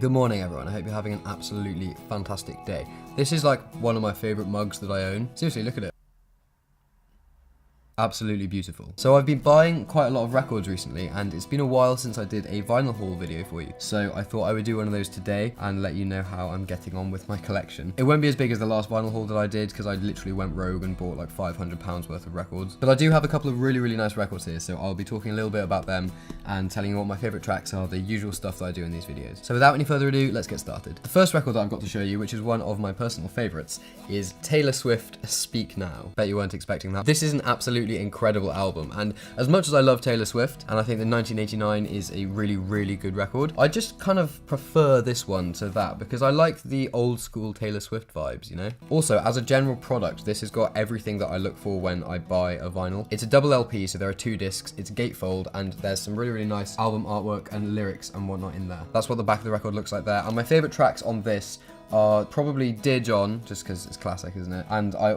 Good morning, everyone. I hope you're having an absolutely fantastic day. This is like one of my favorite mugs that I own. Seriously, look at it. Absolutely beautiful. So I've been buying quite a lot of records recently, and it's been a while since I did a vinyl haul video for you. So I thought I would do one of those today and let you know how I'm getting on with my collection. It won't be as big as the last vinyl haul that I did because I literally went rogue and bought like £500 worth of records. But I do have a couple of really nice records here, so I'll be talking a little bit about them and telling you what my favorite tracks are, the usual stuff that I do in these videos. So without any further ado, let's get started. The first record that I've got to show you, which is one of my personal favorites, is Taylor Swift, Speak Now. Bet you weren't expecting that. This is an absolutely incredible album, and as much as I love Taylor Swift, and I think that 1989 is a really good record, I just kind of prefer this one to that because I like the old school Taylor Swift vibes, you know? Also, as a general product, this has got everything that I look for when I buy a vinyl. It's a double LP, so there are 2 discs, it's gatefold, and there's some really nice album artwork and lyrics and whatnot in there. That's what the back of the record looks like there, and my favorite tracks on this are probably Dear John, just because it's classic, isn't it? And I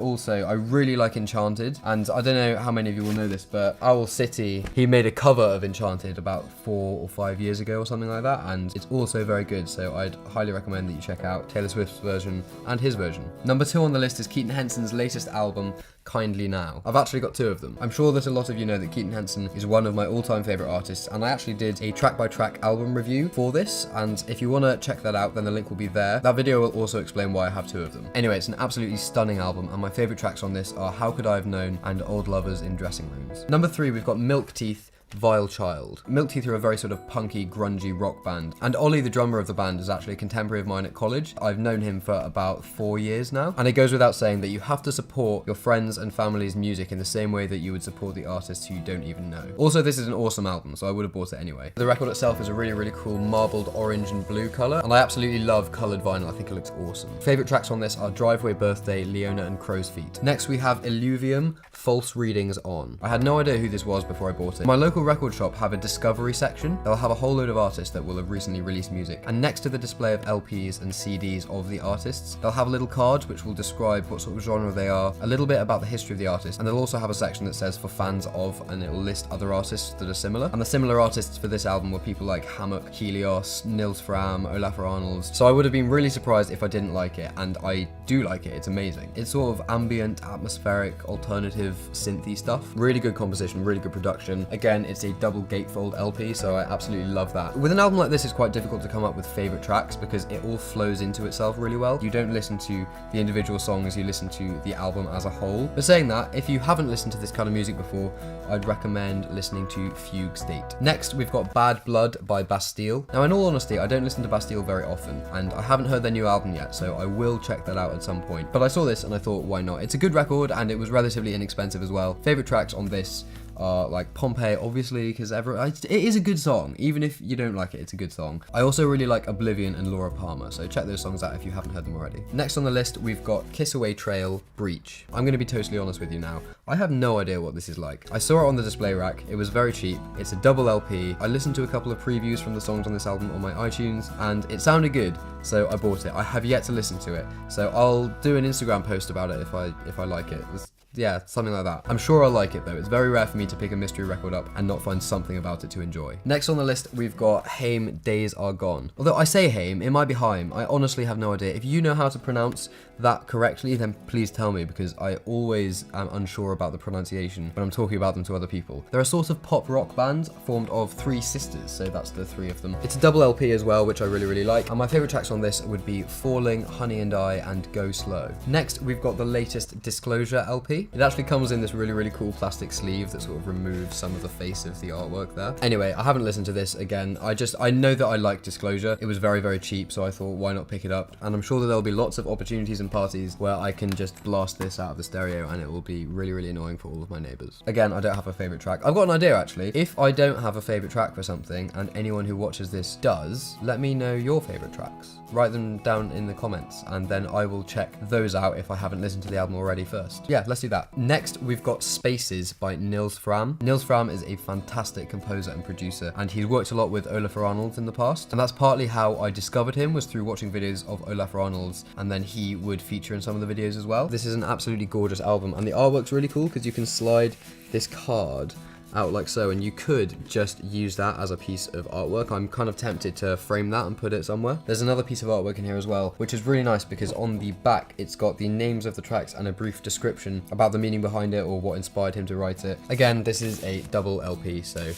really like Enchanted, and I don't know how many of you will know this, but Owl City, he made a cover of Enchanted about 4 or 5 years ago or something like that, and it's also very good, so I'd highly recommend that you check out Taylor Swift's version and his version. Number 2 on the list is Keaton Henson's latest album, Kindly Now. I've actually got 2 of them. I'm sure that a lot of you know that Keaton Henson is one of my all-time favorite artists, and I actually did a track-by-track album review for this, and if you want to check that out, then the link will be there. That video will also explain why I have 2 of them. Anyway, it's an absolutely stunning album, and my favorite tracks on this are How Could I Have Known and Old Lovers in Dressing Rooms. Number 3, we've got Milk Teeth, Vile Child. Milk Teeth are a very sort of punky, grungy rock band, and Ollie, the drummer of the band, is actually a contemporary of mine at college. I've known him for about 4 years now, and it goes without saying that you have to support your friends and family's music in the same way that you would support the artists who you don't even know. Also, this is an awesome album, so I would have bought it anyway. The record itself is a really cool marbled orange and blue colour, and I absolutely love coloured vinyl. I think it looks awesome. Favourite tracks on this are Driveway Birthday, Leona and Crow's Feet. Next we have Alluvium, False Readings On. I had no idea who this was before I bought it. My local record shop have a discovery section. They'll have a whole load of artists that will have recently released music, and next to the display of LPs and CDs of the artists, they'll have little cards which will describe what sort of genre they are, a little bit about the history of the artist, and they'll also have a section that says for fans of, and it'll list other artists that are similar. And the similar artists for this album were people like Hammock, Helios, Nils Frahm, Olafur Arnalds. So I would have been really surprised if I didn't like it, and I do like it. It's amazing. It's sort of ambient, atmospheric, alternative, synthy stuff. Really good composition, really good production. Again, it's a double gatefold LP, so I absolutely love that. With an album like this, it's quite difficult to come up with favorite tracks because it all flows into itself really well. You don't listen to the individual songs, you listen to the album as a whole. But saying that, if you haven't listened to this kind of music before, I'd recommend listening to Fugue State. Next, we've got Bad Blood by Bastille. Now, in all honesty, I don't listen to Bastille very often, and I haven't heard their new album yet, so I will check that out at some point. But I saw this and I thought, why not? It's a good record, and it was relatively inexpensive as well. Favorite tracks on this are like Pompeii, obviously, because it is a good song. Even if you don't like it, it's a good song. I also really like Oblivion and Laura Palmer, so check those songs out if you haven't heard them already. Next on the list, we've got Kiss Away Trail, Breach. I'm going to be totally honest with you now. I have no idea what this is like. I saw it on the display rack. It was very cheap. It's a double LP. I listened to a couple of previews from the songs on this album on my iTunes, and it sounded good, so I bought it. I have yet to listen to it, so I'll do an Instagram post about it if I like it. Yeah, something like that. I'm sure I'll like it though. It's very rare for me to pick a mystery record up and not find something about it to enjoy. Next on the list, we've got Haim, Days Are Gone. Although I say Haim, it might be Haim. I honestly have no idea. If you know how to pronounce that correctly, then please tell me, because I always am unsure about the pronunciation when I'm talking about them to other people. They're a sort of pop rock band formed of 3 sisters, so that's the 3 of them. It's a double LP as well, which I really like, and my favorite tracks on this would be Falling, Honey and I, and Go Slow. Next, we've got the latest Disclosure LP. It actually comes in this really cool plastic sleeve that sort of removes some of the face of the artwork there. Anyway, I haven't listened to this again. I know that I like Disclosure. It was very cheap, so I thought, why not pick it up? And I'm sure that there'll be lots of opportunities and parties where I can just blast this out of the stereo, and it will be really annoying for all of my neighbors. Again, I don't have a favorite track. I've got an idea actually. If I don't have a favorite track for something and anyone who watches this does, let me know your favorite tracks. Write them down in the comments, and then I will check those out if I haven't listened to the album already first. Yeah, let's do that. Next, we've got Spaces by Nils Frahm. Nils Frahm is a fantastic composer and producer, and he's worked a lot with Olafur Arnalds in the past, and that's partly how I discovered him, was through watching videos of Olafur Arnalds, and then he would feature in some of the videos as well. This is an absolutely gorgeous album, and the artwork's really cool because you can slide this card out like so, and you could just use that as a piece of artwork. I'm kind of tempted to frame that and put it somewhere. There's another piece of artwork in here as well, which is really nice because on the back it's got the names of the tracks and a brief description about the meaning behind it or what inspired him to write it. Again, this is a double LP, so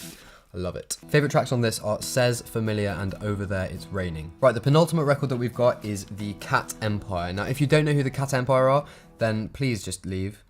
I love it. Favorite tracks on this are Says, Familiar, and Over There It's Raining. Right, the penultimate record that we've got is the Cat Empire. Now, if you don't know who the Cat Empire are, then please just leave.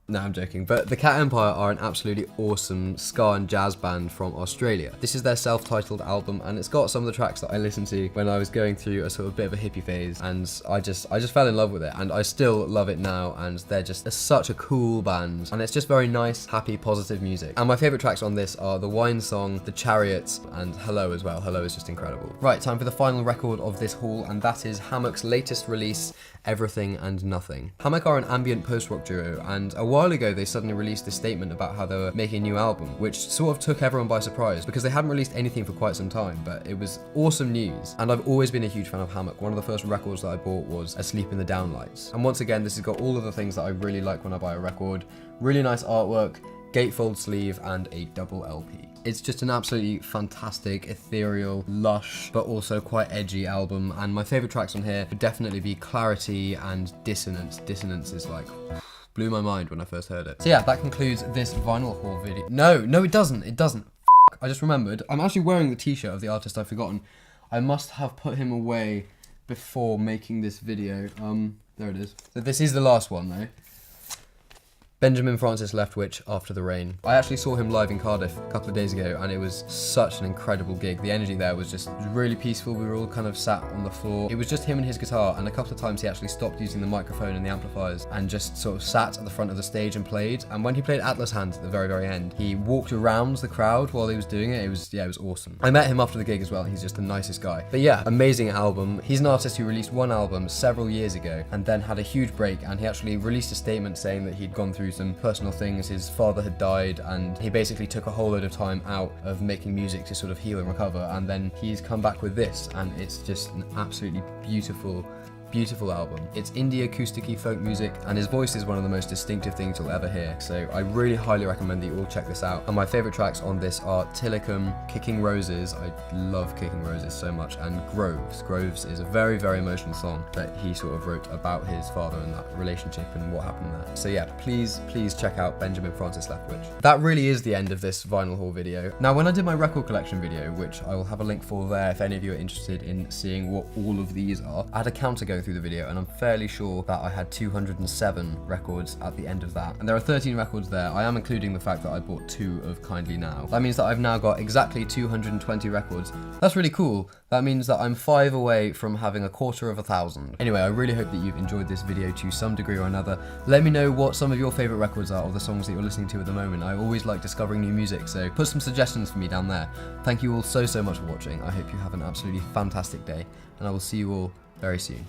No, I'm joking, but the Cat Empire are an absolutely awesome ska and jazz band from Australia. This is their self-titled album, and it's got some of the tracks that I listened to when I was going through a sort of bit of a hippie phase, and I just fell in love with it, and I still love it now, and they're just such a cool band, and it's just very nice, happy, positive music. And my favourite tracks on this are The Wine Song, The Chariots, and Hello as well. Hello is just incredible. Right, time for the final record of this haul, and that is Hammock's latest release, Everything and Nothing. Hammock are an ambient post-rock duo, and a while ago they suddenly released this statement about how they were making a new album, which sort of took everyone by surprise because they hadn't released anything for quite some time, but it was awesome news. And I've always been a huge fan of Hammock. One of the first records that I bought was Asleep in the Downlights. And once again, this has got all of the things that I really like when I buy a record. Really nice artwork, gatefold sleeve, and a double LP. It's just an absolutely fantastic, ethereal, lush, but also quite edgy album, and my favourite tracks on here would definitely be Clarity and Dissonance. Dissonance is like, blew my mind when I first heard it. So yeah, that concludes this vinyl haul video. No, it doesn't. I just remembered, I'm actually wearing the t-shirt of the artist I've forgotten. I must have put him away before making this video. There it is. So this is the last one though. Benjamin Francis Leftwich, After the Rain. I actually saw him live in Cardiff a couple of days ago, and it was such an incredible gig. The energy there was just really peaceful. We were all kind of sat on the floor. It was just him and his guitar, and a couple of times he actually stopped using the microphone and the amplifiers and just sort of sat at the front of the stage and played. And when he played Atlas Hands at the very, very end, he walked around the crowd while he was doing it. It was awesome. I met him after the gig as well. He's just the nicest guy. But yeah, amazing album. He's an artist who released one album several years ago and then had a huge break, and he actually released a statement saying that he'd gone through some personal things. His father had died, and he basically took a whole load of time out of making music to sort of heal and recover, and then he's come back with this, and it's just an absolutely beautiful album. It's indie acoustic-y folk music, and his voice is one of the most distinctive things you'll ever hear, so I really highly recommend that you all check this out. And my favourite tracks on this are Tillicum, Kicking Roses, I love Kicking Roses so much, and Groves. Groves is a very, very emotional song that he sort of wrote about his father and that relationship and what happened there. So yeah, please check out Benjamin Francis Leftwich. That really is the end of this vinyl haul video. Now, when I did my record collection video, which I will have a link for there if any of you are interested in seeing what all of these are, I had a counter go through the video, and I'm fairly sure that I had 207 records at the end of that, and there are 13 records there. I am including the fact that I bought 2 of Kindly Now. That means that I've now got exactly 220 records. That's really cool. That means that I'm 5 away from having 250,000. Anyway, I really hope that you've enjoyed this video to some degree or another. Let me know what some of your favourite records are, or the songs that you're listening to at the moment. I always like discovering new music, so put some suggestions for me down there. Thank you all so much for watching. I hope you have an absolutely fantastic day, and I will see you all very soon.